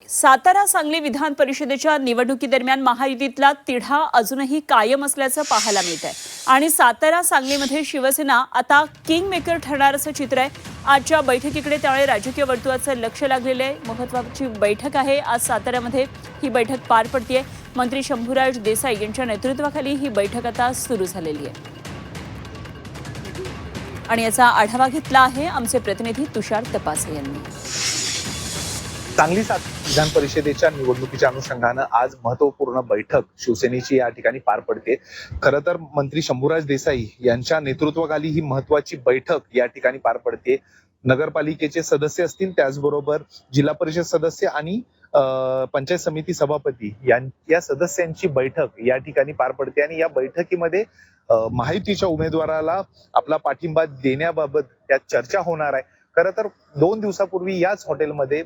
सातारा सांगली विधान परिषदेच्या निवडणुकीदरम्यान महायुतीतला तिढा अजूनही कायम असल्याचं पाहायला मिळत आहे आणि सातारा सांगलीमध्ये शिवसेना आता किंग मेकर ठरणार असं चित्र आहे। आजच्या बैठकीकडे त्यामुळे राजकीय वर्तुळाचं लक्ष लागलेलं आहे। महत्त्वाची बैठक आहे आज साताऱ्यामध्ये। ही बैठक पार पडतेय। मंत्री शंभूराज देसाई यांच्या नेतृत्वाखाली ही बैठक आता सुरू झालेली आहे आणि याचा आढावा घेतला आहे आमचे प्रतिनिधी तुषार तपासे यांनी। सांगली विधान परिषदेच्या निवडणुकीच्या अनुषंगानं आज महत्वपूर्ण बैठक शिवसेनेची या ठिकाणी पार पडते। खरं तर मंत्री शंभूराज देसाई यांच्या नेतृत्वाखाली ही महत्वाची बैठक या ठिकाणी पार पडते। नगरपालिकेचे सदस्य असतील, त्याचबरोबर जिल्हा परिषद सदस्य आणि पंचायत समिती सभापती या सदस्यांची बैठक या ठिकाणी पार पडते आणि या बैठकीमध्ये महायुतीच्या उमेदवाराला आपला पाठिंबा देण्याबाबत त्यात चर्चा होणार आहे। खरं तर 2 दिवसापूर्वी याच हॉटेलमध्ये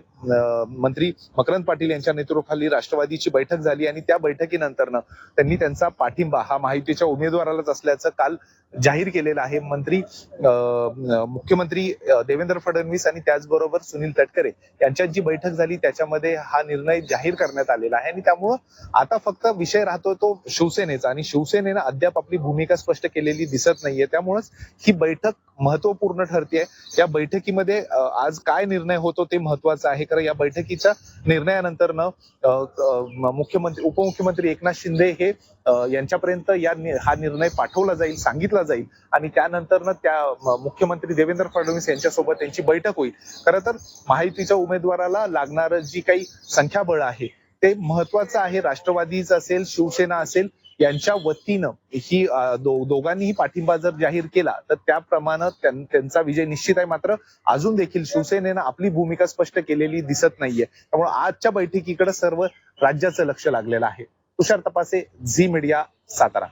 मंत्री मकरंद पाटील यांच्या नेतृत्वाखाली राष्ट्रवादीची बैठक झाली आणि त्या बैठकीनंतर त्यांनी त्यांचा पाठिंबा हा महायुतीच्या उमेदवारालाच असल्याचं काल जाहीर केलेलं आहे। मुख्यमंत्री देवेंद्र फडणवीस आणि त्याचबरोबर सुनील तटकरे यांच्यात जी बैठक झाली त्याच्यामध्ये हा निर्णय जाहीर करण्यात आलेला आहे आणि त्यामुळं आता फक्त विषय राहतो तो शिवसेनेचा आणि शिवसेनेनं अद्याप आपली भूमिका स्पष्ट केलेली दिसत नाहीये। त्यामुळेच ही बैठक महत्वपूर्ण ठरते। या बैठकीमध्ये आज काय निर्णय होतो ते महत्वाचं आहे। कारण या बैठकीच्या निर्णयानंतर मुख्यमंत्री उपमुख्यमंत्री एकनाथ शिंदे हे यांच्यापर्यंत हा निर्णय पाठवला जाईल, सांगितला जाईल आणि त्यानंतर त्या मुख्यमंत्री देवेंद्र फडणवीस यांच्यासोबत त्यांची बैठक होईल। खरं तर महायुतीच्या उमेदवाराला लागणारं जी काही संख्याबळ आहे ते महत्वाचं आहे। राष्ट्रवादीच असेल, शिवसेना असेल, यांच्या वतीनं ही दोघांनीही पाठिंबा जर जाहीर केला तर त्याप्रमाणे त्यांचा विजय निश्चित आहे। मात्र अजून देखील शिवसेनेनं आपली भूमिका स्पष्ट केलेली दिसत नाहीये। त्यामुळे आजच्या बैठकीकडे सर्व राज्याचं लक्ष लागलेलं आहे। तुषार तपासे, झी मीडिया, सातारा।